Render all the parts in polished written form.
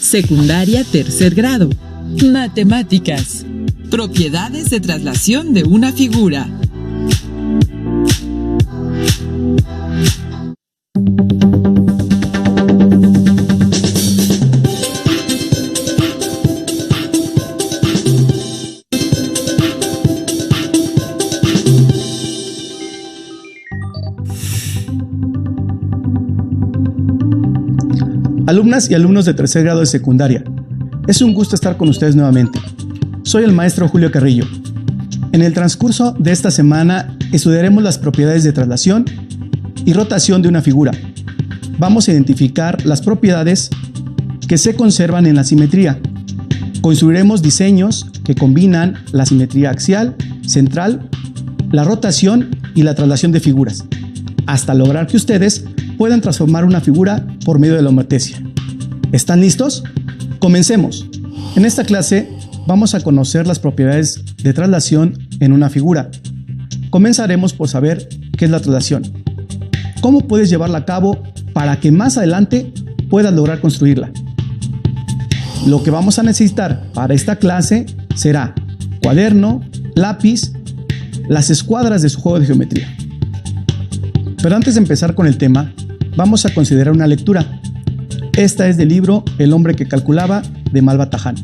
Secundaria tercer grado. Matemáticas. Propiedades de traslación de una figura. Alumnas y alumnos de tercer grado de secundaria, es un gusto estar con ustedes nuevamente. Soy el maestro Julio Carrillo. En el transcurso de esta semana estudiaremos las propiedades de traslación y rotación de una figura. Vamos a identificar las propiedades que se conservan en la simetría. Construiremos diseños que combinan la simetría axial, central, la rotación y la traslación de figuras, hasta lograr que ustedes puedan transformar una figura por medio de la homeostasia. ¿Están listos? Comencemos. En esta clase vamos a conocer las propiedades de traslación en una figura. Comenzaremos por saber qué es la traslación. ¿Cómo puedes llevarla a cabo para que más adelante puedas lograr construirla? Lo que vamos a necesitar para esta clase será cuaderno, lápiz, las escuadras de su juego de geometría. Pero antes de empezar con el tema, vamos a considerar una lectura. Esta es del libro El hombre que calculaba, de Malva Tahan.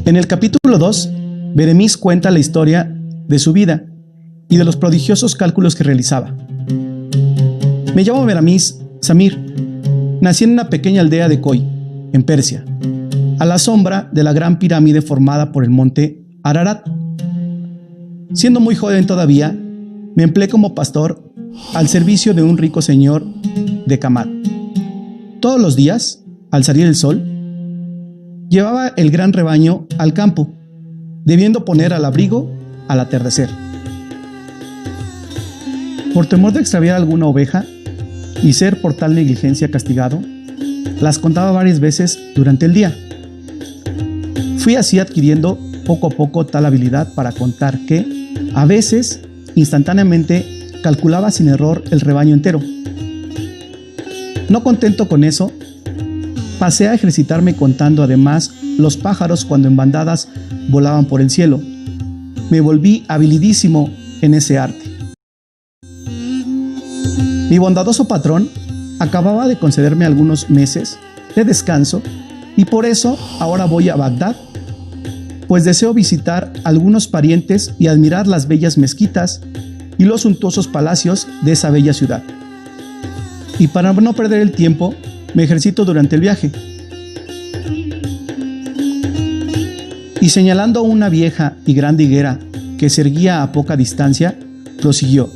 En el capítulo 2, Beremis cuenta la historia de su vida y de los prodigiosos cálculos que realizaba. Me llamo Beremis Samir. Nací en una pequeña aldea de Koi, en Persia, a la sombra de la gran pirámide formada por el monte Ararat. Siendo muy joven todavía, me empleé como pastor al servicio de un rico señor de Kamad. Todos los días, al salir el sol, llevaba el gran rebaño al campo, debiendo poner al abrigo al atardecer. Por temor de extraviar alguna oveja y ser por tal negligencia castigado, las contaba varias veces durante el día. Fui así adquiriendo poco a poco tal habilidad para contar que, a veces, instantáneamente, calculaba sin error el rebaño entero. No contento con eso, pasé a ejercitarme contando además los pájaros cuando en bandadas volaban por el cielo. Me volví habilidísimo en ese arte. Mi bondadoso patrón acababa de concederme algunos meses de descanso y por eso ahora voy a Bagdad, pues deseo visitar algunos parientes y admirar las bellas mezquitas y los suntuosos palacios de esa bella ciudad. Y para no perder el tiempo, me ejercito durante el viaje. Y señalando una vieja y grande higuera que se erguía a poca distancia, prosiguió.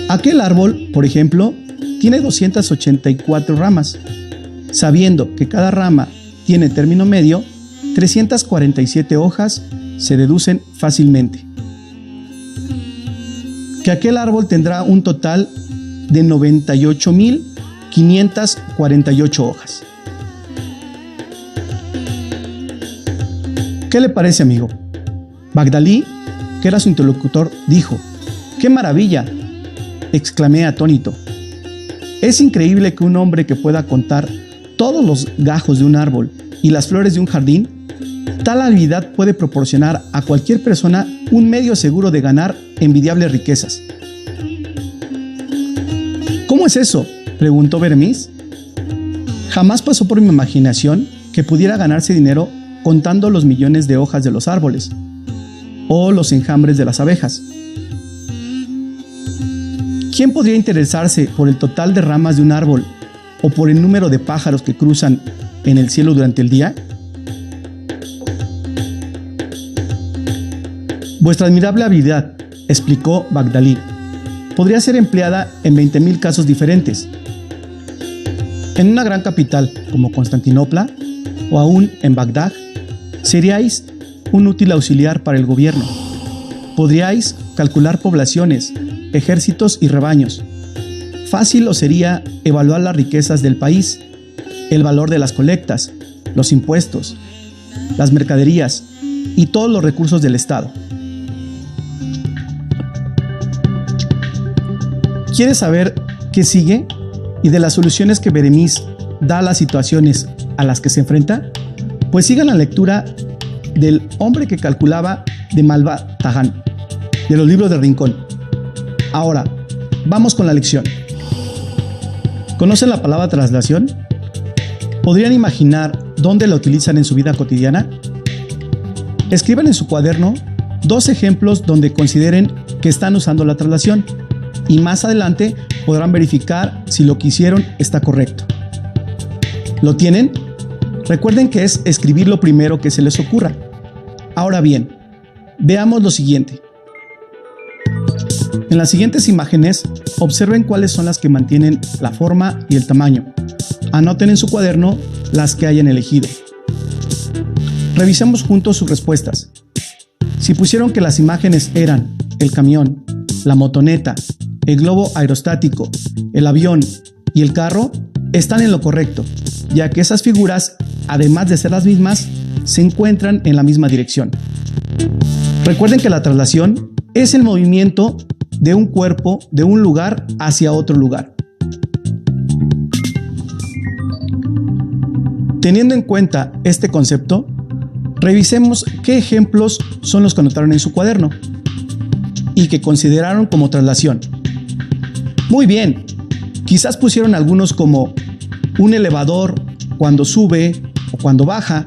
Aquel árbol, por ejemplo, tiene 284 ramas, sabiendo que cada rama tiene término medio, 347 hojas se deducen fácilmente. Que aquel árbol tendrá un total de 98.548 hojas. ¿Qué le parece, amigo? Bagdalí, que era su interlocutor, dijo: ¡qué maravilla!, exclamé atónito. Es increíble que un hombre que pueda contar todos los gajos de un árbol y las flores de un jardín, tal habilidad puede proporcionar a cualquier persona un medio seguro de ganar envidiables riquezas. ¿Cómo es eso?, preguntó Beremis. Jamás pasó por mi imaginación que pudiera ganarse dinero contando los millones de hojas de los árboles o los enjambres de las abejas. ¿Quién podría interesarse por el total de ramas de un árbol o por el número de pájaros que cruzan en el cielo durante el día? Vuestra admirable habilidad, explicó Bagdalí, podría ser empleada en 20.000 casos diferentes. En una gran capital como Constantinopla o aún en Bagdad, seríais un útil auxiliar para el gobierno. Podríais calcular poblaciones, ejércitos y rebaños. Fácil os sería evaluar las riquezas del país, el valor de las colectas, los impuestos, las mercaderías y todos los recursos del Estado. ¿Quieres saber qué sigue y de las soluciones que Beremiz da a las situaciones a las que se enfrenta? Pues sigan la lectura del Hombre que calculaba de Malva Tahan, de los libros de Rincón. Ahora, vamos con la lección. ¿Conocen la palabra traslación? ¿Podrían imaginar dónde la utilizan en su vida cotidiana? Escriban en su cuaderno 2 ejemplos donde consideren que están usando la traslación y más adelante podrán verificar si lo que hicieron está correcto. ¿Lo tienen? Recuerden que es escribir lo primero que se les ocurra. Ahora bien, veamos lo siguiente. En las siguientes imágenes, observen cuáles son las que mantienen la forma y el tamaño. Anoten en su cuaderno las que hayan elegido. Revisemos juntos sus respuestas. Si pusieron que las imágenes eran el camión, la motoneta, el globo aerostático, el avión y el carro, están en lo correcto, ya que esas figuras, además de ser las mismas, se encuentran en la misma dirección. Recuerden que la traslación es el movimiento de un cuerpo de un lugar hacia otro lugar. Teniendo en cuenta este concepto, revisemos qué ejemplos son los que anotaron en su cuaderno y que consideraron como traslación. Muy bien, quizás pusieron algunos como un elevador cuando sube o cuando baja,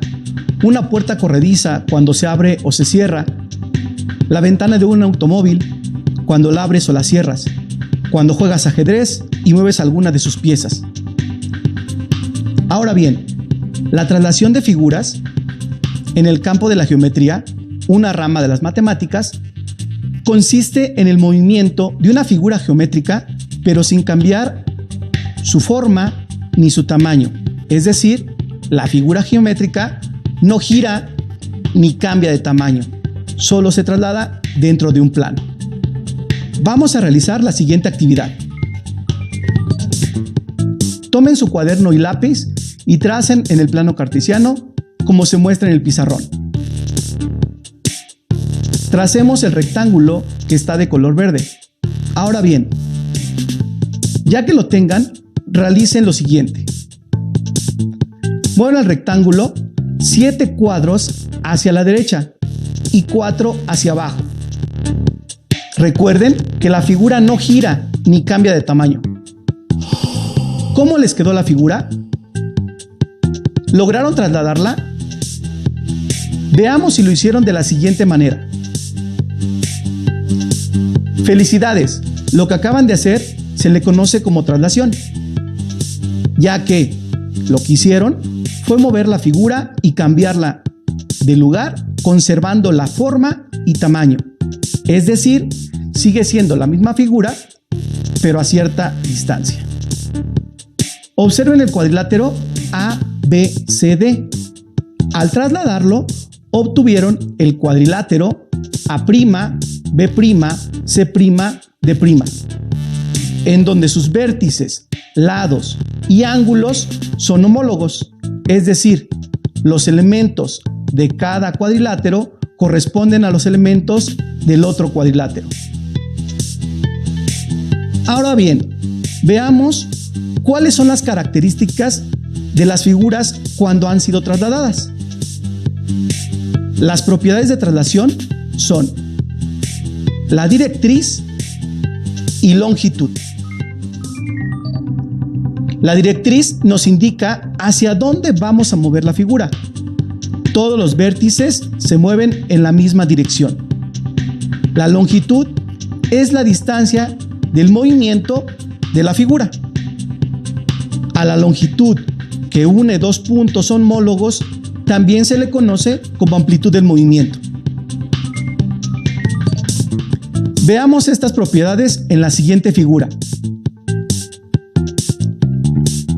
una puerta corrediza cuando se abre o se cierra, la ventana de un automóvil cuando la abres o la cierras, cuando juegas ajedrez y mueves alguna de sus piezas. Ahora bien, la traslación de figuras en el campo de la geometría, una rama de las matemáticas, consiste en el movimiento de una figura geométrica, pero sin cambiar su forma ni su tamaño. Es decir, la figura geométrica no gira ni cambia de tamaño, solo se traslada dentro de un plano. Vamos a realizar la siguiente actividad. Tomen su cuaderno y lápiz y tracen en el plano cartesiano como se muestra en el pizarrón. Tracemos el rectángulo que está de color verde. Ahora bien, ya que lo tengan, realicen lo siguiente. Muevan el rectángulo 7 cuadros hacia la derecha y 4 hacia abajo. Recuerden que la figura no gira ni cambia de tamaño. ¿Cómo les quedó la figura? ¿Lograron trasladarla? Veamos si lo hicieron de la siguiente manera. Felicidades, lo que acaban de hacer se le conoce como traslación, ya que lo que hicieron fue mover la figura y cambiarla de lugar conservando la forma y tamaño. Es decir, sigue siendo la misma figura, pero a cierta distancia. Observen el cuadrilátero ABCD. Al trasladarlo, obtuvieron el cuadrilátero A', B', C', D', en donde sus vértices, lados y ángulos son homólogos, es decir, los elementos de cada cuadrilátero corresponden a los elementos del otro cuadrilátero. Ahora bien, veamos cuáles son las características de las figuras cuando han sido trasladadas. Las propiedades de traslación son la directriz y longitud. La directriz nos indica hacia dónde vamos a mover la figura. Todos los vértices se mueven en la misma dirección. La longitud es la distancia del movimiento de la figura. A la longitud que une 2 puntos homólogos también se le conoce como amplitud del movimiento. Veamos estas propiedades en la siguiente figura.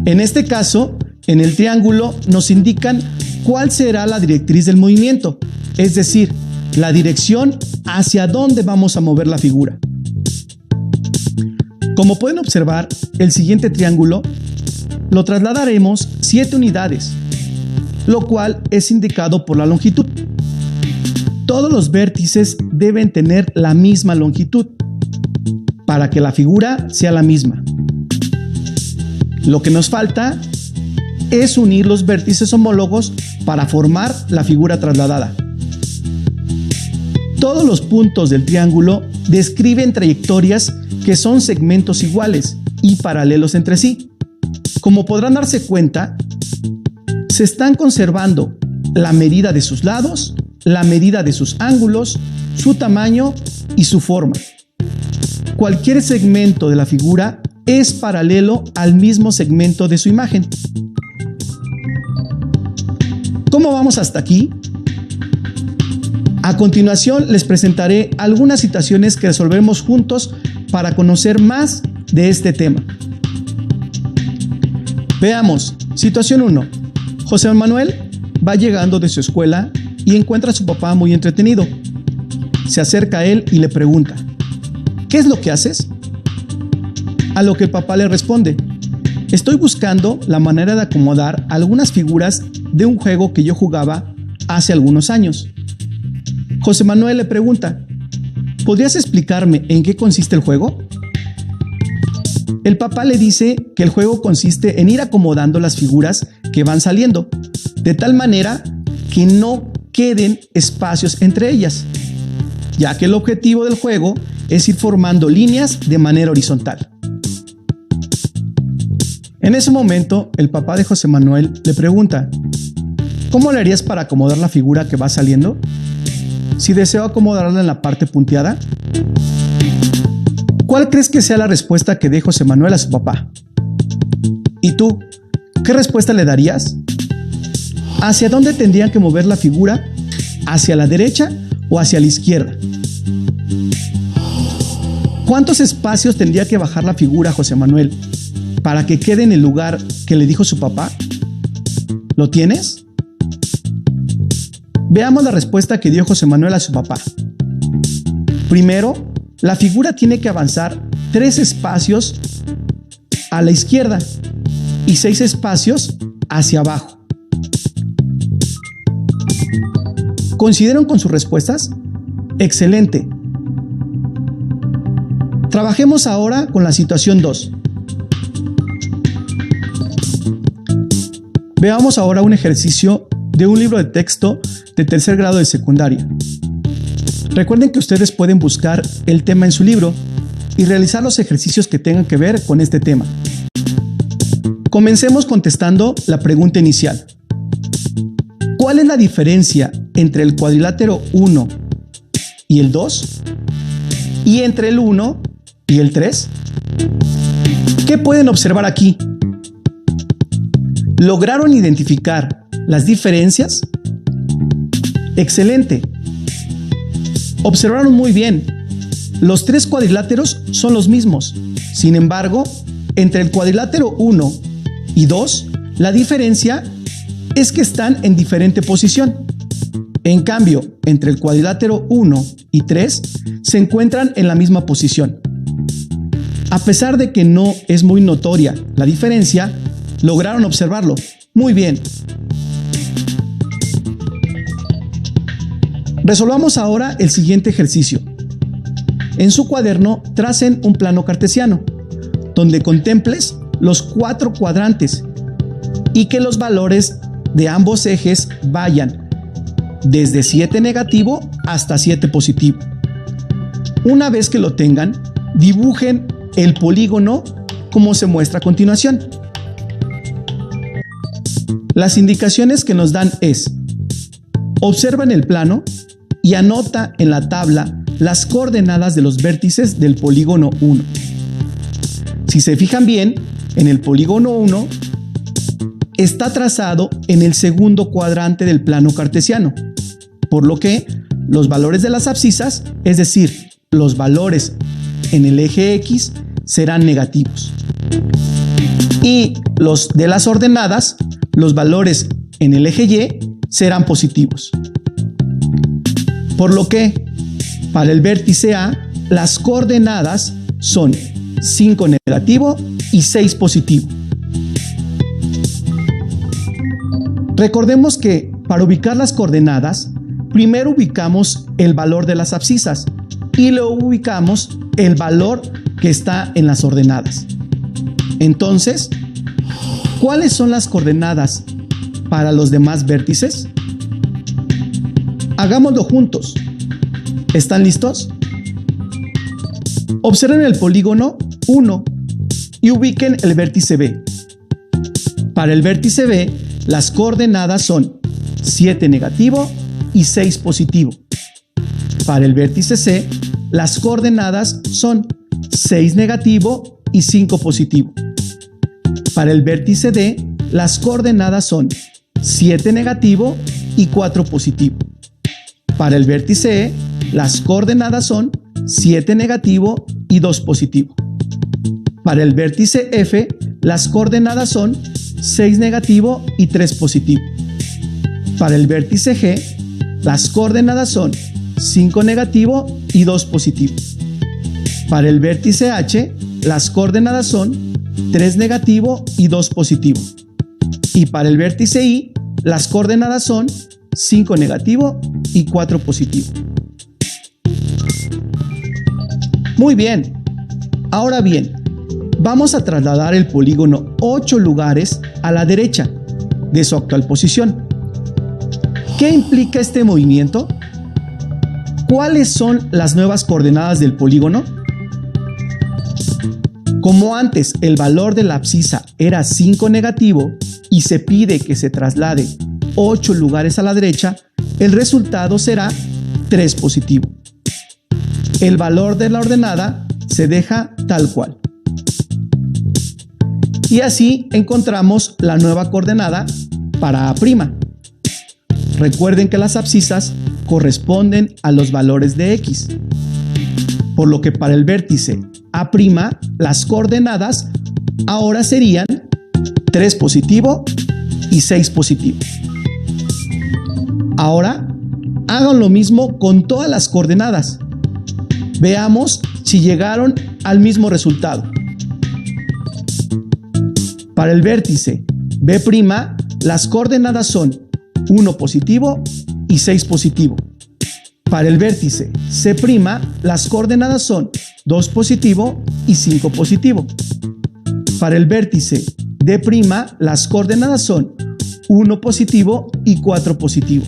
En este caso, en el triángulo nos indican cuál será la directriz del movimiento, es decir, la dirección hacia dónde vamos a mover la figura. Como pueden observar, el siguiente triángulo lo trasladaremos 7 unidades, lo cual es indicado por la longitud. Todos los vértices deben tener la misma longitud. para que la figura sea la misma. Lo que nos falta es unir los vértices homólogos para formar la figura trasladada. Todos los puntos del triángulo describen trayectorias que son segmentos iguales y paralelos entre sí. Como podrán darse cuenta, se están conservando la medida de sus lados, la medida de sus ángulos, su tamaño y su forma. Cualquier segmento de la figura es paralelo al mismo segmento de su imagen. ¿Cómo vamos hasta aquí? A continuación les presentaré algunas situaciones que resolvemos juntos para conocer más de este tema. Veamos, situación 1. José Manuel va llegando de su escuela y encuentra a su papá muy entretenido. Se acerca a él y le pregunta: ¿qué es lo que haces? A lo que el papá le responde: estoy buscando la manera de acomodar algunas figuras de un juego que yo jugaba hace algunos años. José Manuel le pregunta: ¿podrías explicarme en qué consiste el juego? El papá le dice que el juego consiste en ir acomodando las figuras que van saliendo, de tal manera que no queden espacios entre ellas, ya que el objetivo del juego es ir formando líneas de manera horizontal. En ese momento, el papá de José Manuel le pregunta: ¿cómo le harías para acomodar la figura que va saliendo? Si deseo acomodarla en la parte punteada. ¿Cuál crees que sea la respuesta que dé José Manuel a su papá? ¿Y tú? ¿Qué respuesta le darías? ¿Hacia dónde tendrían que mover la figura? ¿Hacia la derecha o hacia la izquierda? ¿Cuántos espacios tendría que bajar la figura José Manuel para que quede en el lugar que le dijo su papá? ¿Lo tienes? Veamos la respuesta que dio José Manuel a su papá. Primero, la figura tiene que avanzar 3 espacios a la izquierda y 6 espacios hacia abajo. ¿Coincidieron con sus respuestas? ¡Excelente! Trabajemos ahora con la situación 2. Veamos ahora un ejercicio de un libro de texto de tercer grado de secundaria. Recuerden que ustedes pueden buscar el tema en su libro y realizar los ejercicios que tengan que ver con este tema. Comencemos contestando la pregunta inicial. ¿Cuál es la diferencia entre el cuadrilátero 1 y el 2? ¿Y entre el 1 y el 3? ¿Qué pueden observar aquí? ¿Lograron identificar las diferencias? ¡Excelente! Observaron muy bien. Los 3 cuadriláteros son los mismos. Sin embargo, entre el cuadrilátero 1 y 2, la diferencia es que están en diferente posición. En cambio, entre el cuadrilátero 1 y 3 se encuentran en la misma posición. A pesar de que no es muy notoria la diferencia, lograron observarlo. Muy bien. Resolvamos ahora el siguiente ejercicio. En su cuaderno tracen un plano cartesiano, donde contemples los 4 cuadrantes y que los valores de ambos ejes vayan desde 7 negativo hasta 7 positivo. Una vez que lo tengan, dibujen el polígono como se muestra a continuación. Las indicaciones que nos dan es: observan el plano y anota en la tabla las coordenadas de los vértices del polígono 1. Si se fijan bien, en el polígono 1 está trazado en el segundo cuadrante del plano cartesiano, por lo que los valores de las abscisas, es decir, los valores en el eje X, serán negativos. Y los de las ordenadas, los valores en el eje Y, serán positivos. Por lo que, para el vértice A, las coordenadas son 5 negativo y 6 positivo. Recordemos que para ubicar las coordenadas, primero ubicamos el valor de las abscisas y luego ubicamos el valor que está en las ordenadas. Entonces, ¿cuáles son las coordenadas para los demás vértices? Hagámoslo juntos. ¿Están listos? Observen el polígono 1 y ubiquen el vértice B. Para el vértice B, las coordenadas son 7 negativo y 6 positivo. Para el vértice C, las coordenadas son 6 negativo y 5 positivo. Para el vértice D, las coordenadas son 7 negativo y 4 positivo. Para el vértice E, las coordenadas son 7 negativo y 2 positivo. Para el vértice F, las coordenadas son 6 negativo y 3 positivo. Para el vértice G, las coordenadas son 5 negativo y 2 positivo. Para el vértice H, las coordenadas son 3 negativo y 2 positivo. Y para el vértice I, las coordenadas son 5 negativo y 4 positivo. Muy bien. Ahora bien, vamos a trasladar el polígono 8 lugares a la derecha de su actual posición. ¿Qué implica este movimiento? ¿Cuáles son las nuevas coordenadas del polígono? Como antes el valor de la abscisa era 5 negativo y se pide que se traslade 8 lugares a la derecha, el resultado será 3 positivo. El valor de la ordenada se deja tal cual. Y así encontramos la nueva coordenada para A'. Recuerden que las abscisas corresponden a los valores de X, por lo que para el vértice A', las coordenadas ahora serían 3 positivo y 6 positivo. Ahora hagan lo mismo con todas las coordenadas. Veamos si llegaron al mismo resultado. Para el vértice B', las coordenadas son 1 positivo y 6 positivo. Para el vértice C', las coordenadas son 2 positivo y 5 positivo. Para el vértice D', las coordenadas son 1 positivo y 4 positivo.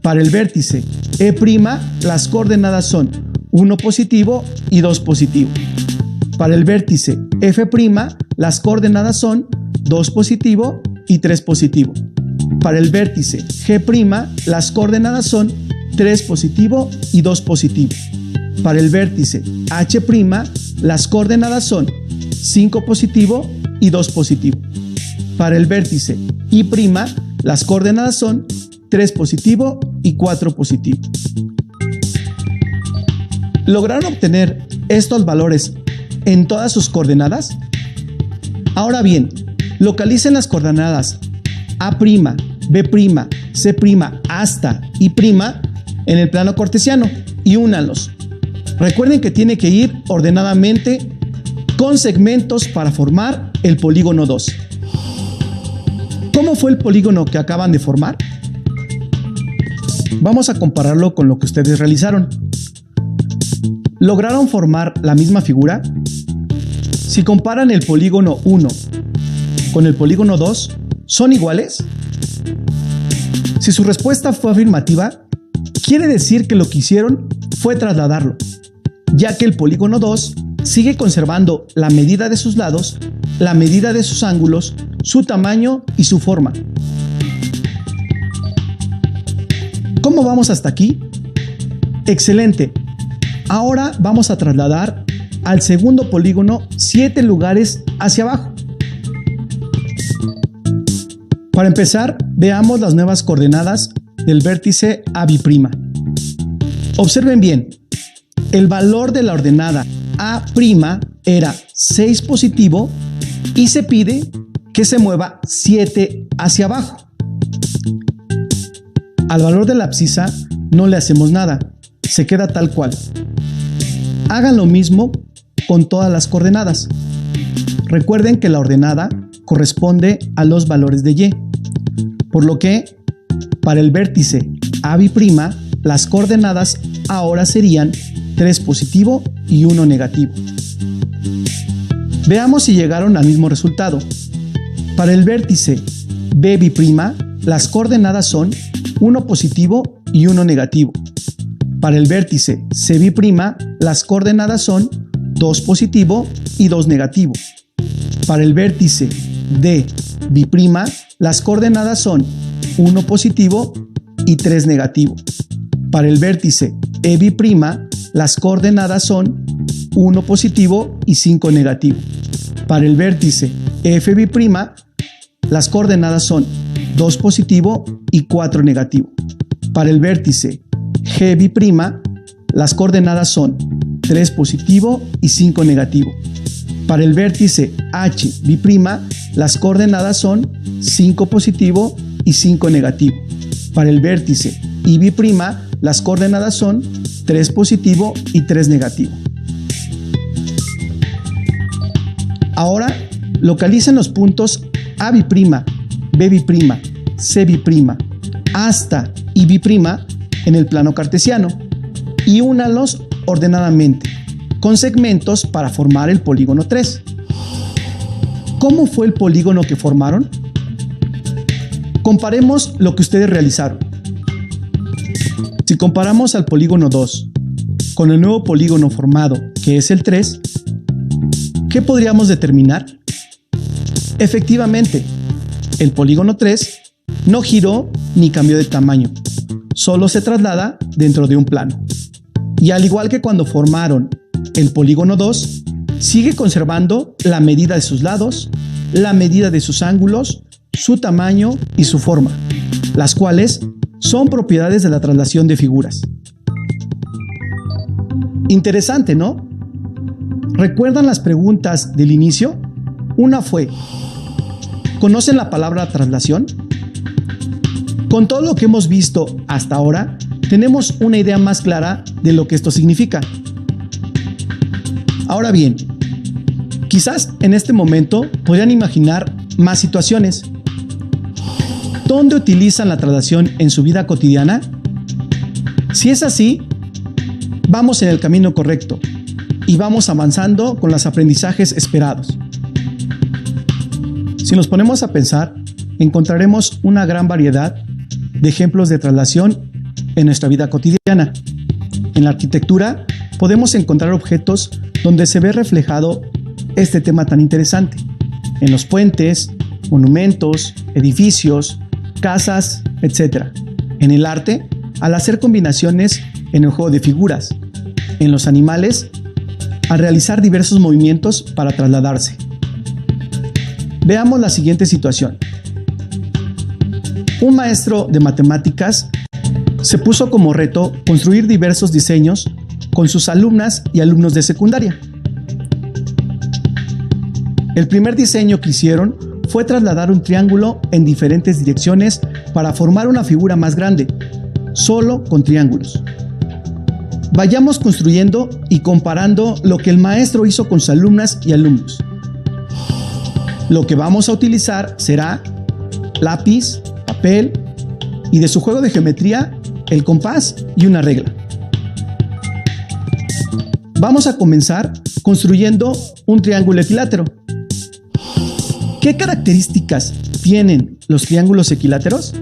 Para el vértice E', las coordenadas son 1 positivo y 2 positivo. Para el vértice F', las coordenadas son 2 positivo y 3 positivo. Para el vértice G', las coordenadas son 3 positivo y 2 positivo. Para el vértice H', las coordenadas son 5 positivo y 2 positivo. Para el vértice I', las coordenadas son 3 positivo y 4 positivo. ¿Lograron obtener estos valores en todas sus coordenadas? Ahora bien, localicen las coordenadas A', B', C' hasta I' en el plano cartesiano y únanlos. Recuerden que tiene que ir ordenadamente con segmentos para formar el polígono 2. ¿Cómo fue el polígono que acaban de formar? Vamos a compararlo con lo que ustedes realizaron. ¿Lograron formar la misma figura? Si comparan el polígono 1 con el polígono 2, ¿son iguales? Si su respuesta fue afirmativa, quiere decir que lo que hicieron fue trasladarlo, ya que el polígono 2 sigue conservando la medida de sus lados, la medida de sus ángulos, su tamaño y su forma. ¿Cómo vamos hasta aquí? ¡Excelente! Ahora vamos a trasladar al segundo polígono 7 lugares hacia abajo. Para empezar, veamos las nuevas coordenadas del vértice AB'. Observen bien, el valor de la ordenada A' era 6 positivo y se pide que se mueva 7 hacia abajo. Al valor de la abscisa no le hacemos nada, se queda tal cual. Hagan lo mismo con todas las coordenadas. Recuerden que la ordenada corresponde a los valores de Y, por lo que para el vértice AB', las coordenadas ahora serían 3 positivo y 1 negativo. Veamos si llegaron al mismo resultado. Para el vértice B', las coordenadas son 1 positivo y 1 negativo. Para el vértice C', las coordenadas son 2 positivo y 2 negativo. Para el vértice D', las coordenadas son 1 positivo y 3 negativo. Para el vértice E', las coordenadas son 1 positivo y 5 negativo. Para el vértice F', las coordenadas son 2 positivo y 4 negativo. Para el vértice G', las coordenadas son 3 positivo y 5 negativo. Para el vértice H', las coordenadas son 5 positivo y 5 negativo. Para el vértice I', las coordenadas son 3 positivo y 3 negativo. Ahora localicen los puntos A', B', C', hasta I' en el plano cartesiano y únalos ordenadamente con segmentos para formar el polígono 3. ¿Cómo fue el polígono que formaron? Comparemos lo que ustedes realizaron. Si comparamos al polígono 2 con el nuevo polígono formado, que es el 3, ¿qué podríamos determinar? Efectivamente, el polígono 3 no giró ni cambió de tamaño, solo se traslada dentro de un plano. Y al igual que cuando formaron el polígono 2, sigue conservando la medida de sus lados, la medida de sus ángulos, su tamaño y su forma, las cuales son propiedades de la traslación de figuras. Interesante, ¿no? ¿Recuerdan las preguntas del inicio? Una fue: ¿conocen la palabra traslación? Con todo lo que hemos visto hasta ahora, tenemos una idea más clara de lo que esto significa. Ahora bien, quizás en este momento podrían imaginar más situaciones. ¿Dónde utilizan la traslación en su vida cotidiana? Si es así, vamos en el camino correcto y vamos avanzando con los aprendizajes esperados. Si nos ponemos a pensar, encontraremos una gran variedad de ejemplos de traslación en nuestra vida cotidiana. En la arquitectura podemos encontrar objetos donde se ve reflejado este tema tan interesante. En los puentes, monumentos, edificios, casas, etc. En el arte, al hacer combinaciones en el juego de figuras. En los animales, al realizar diversos movimientos para trasladarse. Veamos la siguiente situación. Un maestro de matemáticas se puso como reto construir diversos diseños con sus alumnas y alumnos de secundaria. El primer diseño que hicieron fue trasladar un triángulo en diferentes direcciones para formar una figura más grande, solo con triángulos. Vayamos construyendo y comparando lo que el maestro hizo con sus alumnas y alumnos. Lo que vamos a utilizar será lápiz, papel y de su juego de geometría, el compás y una regla. Vamos a comenzar construyendo un triángulo equilátero. ¿Qué características tienen los triángulos equiláteros?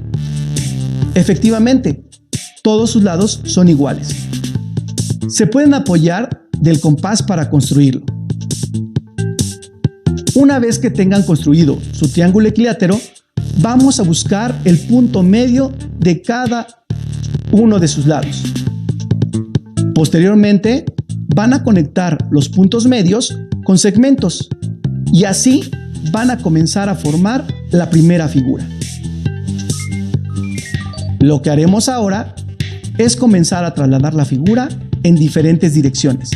Efectivamente, todos sus lados son iguales. Se pueden apoyar del compás para construirlo. Una vez que tengan construido su triángulo equilátero, vamos a buscar el punto medio de cada uno de sus lados. Posteriormente, van a conectar los puntos medios con segmentos y así van a comenzar a formar la primera figura. Lo que haremos ahora es comenzar a trasladar la figura en diferentes direcciones.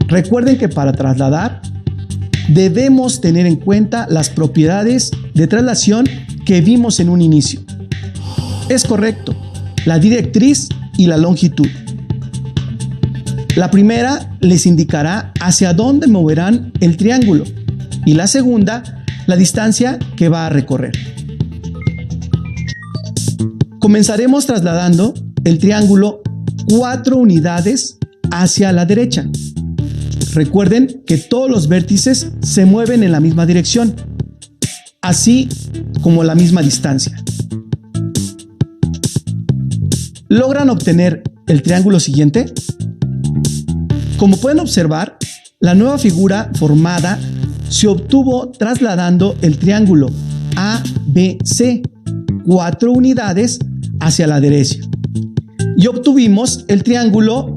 Recuerden que para trasladar debemos tener en cuenta las propiedades de traslación que vimos en un inicio. Es correcto, la directriz y la longitud. La primera les indicará hacia dónde moverán el triángulo y la segunda, la distancia que va a recorrer. Comenzaremos trasladando el triángulo 4 unidades hacia la derecha. Recuerden que todos los vértices se mueven en la misma dirección, así como la misma distancia. ¿Logran obtener el triángulo siguiente? Como pueden observar, la nueva figura formada se obtuvo trasladando el triángulo ABC 4 unidades hacia la derecha y obtuvimos el triángulo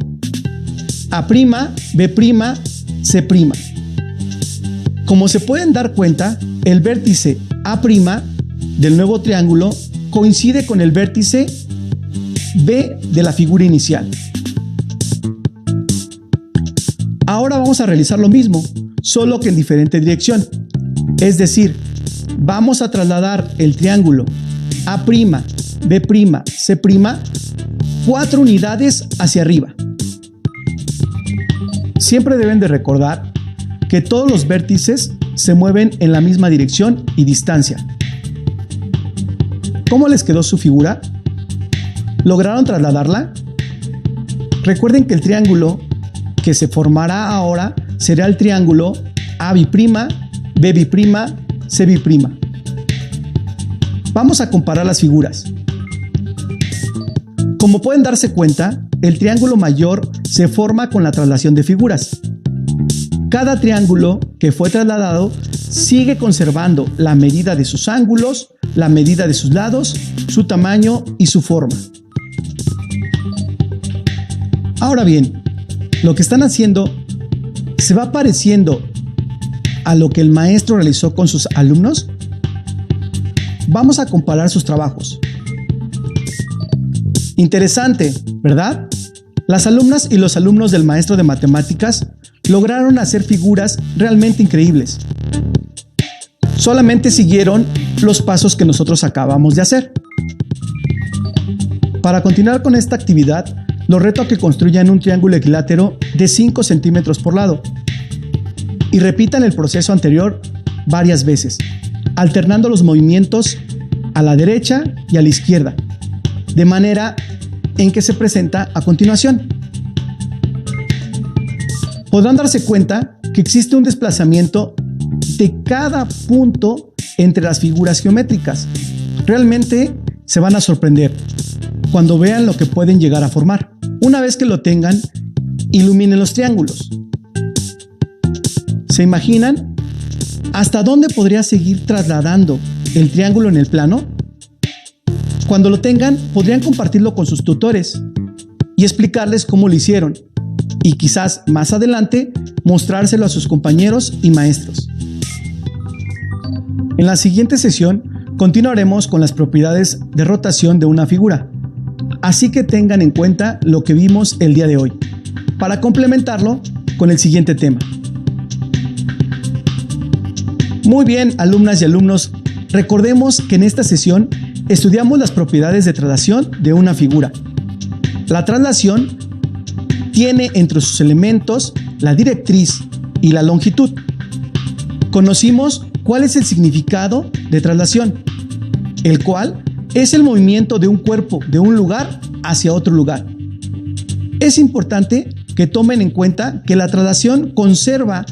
A', B', C'. Como se pueden dar cuenta, el vértice A' del nuevo triángulo coincide con el vértice B de la figura inicial. Ahora vamos a realizar lo mismo, solo que en diferente dirección. Es decir, vamos a trasladar el triángulo A', B', C' 4 unidades hacia arriba. Siempre deben de recordar que todos los vértices se mueven en la misma dirección y distancia. ¿Cómo les quedó su figura? ¿Lograron trasladarla? Recuerden que el triángulo que se formará ahora será el triángulo AB', B', C'. Vamos a comparar las figuras. Como pueden darse cuenta, el triángulo mayor se forma con la traslación de figuras. Cada triángulo que fue trasladado sigue conservando la medida de sus ángulos, la medida de sus lados, su tamaño y su forma. Ahora bien, lo que están haciendo se va pareciendo a lo que el maestro realizó con sus alumnos. Vamos a comparar sus trabajos. Interesante, ¿verdad? Las alumnas y los alumnos del maestro de matemáticas lograron hacer figuras realmente increíbles. Solamente siguieron los pasos que nosotros acabamos de hacer. Para continuar con esta actividad, los reto a que construyan un triángulo equilátero de 5 centímetros por lado y repitan el proceso anterior varias veces, alternando los movimientos a la derecha y a la izquierda, de manera en que se presenta a continuación. Podrán darse cuenta que existe un desplazamiento de cada punto entre las figuras geométricas. Realmente se van a sorprender cuando vean lo que pueden llegar a formar. Una vez que lo tengan, iluminen los triángulos. ¿Se imaginan hasta dónde podría seguir trasladando el triángulo en el plano? Cuando lo tengan, podrían compartirlo con sus tutores y explicarles cómo lo hicieron, y quizás más adelante mostrárselo a sus compañeros y maestros. En la siguiente sesión continuaremos con las propiedades de rotación de una figura, así que tengan en cuenta lo que vimos el día de hoy, para complementarlo con el siguiente tema. Muy bien, alumnas y alumnos, recordemos que en esta sesión estudiamos las propiedades de traslación de una figura. La traslación tiene entre sus elementos la directriz y la longitud. Conocimos cuál es el significado de traslación, el cual es el movimiento de un cuerpo de un lugar hacia otro lugar. Es importante que tomen en cuenta que la traslación conserva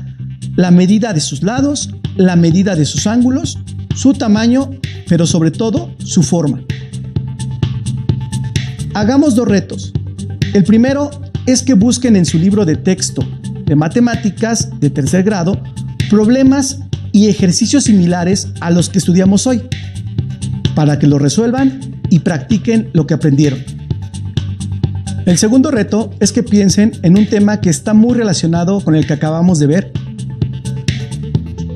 la medida de sus lados, la medida de sus ángulos, su tamaño, pero sobre todo su forma. Hagamos dos retos. El primero es que busquen en su libro de texto de matemáticas de tercer grado problemas y ejercicios similares a los que estudiamos hoy, para que lo resuelvan y practiquen lo que aprendieron. El segundo reto es que piensen en un tema que está muy relacionado con el que acabamos de ver.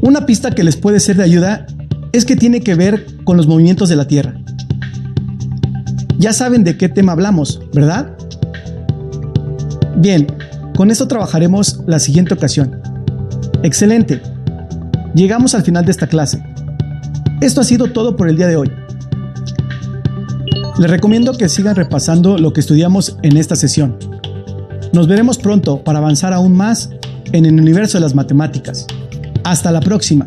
Una pista que les puede ser de ayuda es que tiene que ver con los movimientos de la Tierra. Ya saben de qué tema hablamos, ¿verdad? Bien, con esto trabajaremos la siguiente ocasión. ¡Excelente! Llegamos al final de esta clase. Esto ha sido todo por el día de hoy. Les recomiendo que sigan repasando lo que estudiamos en esta sesión. Nos veremos pronto para avanzar aún más en el universo de las matemáticas. Hasta la próxima.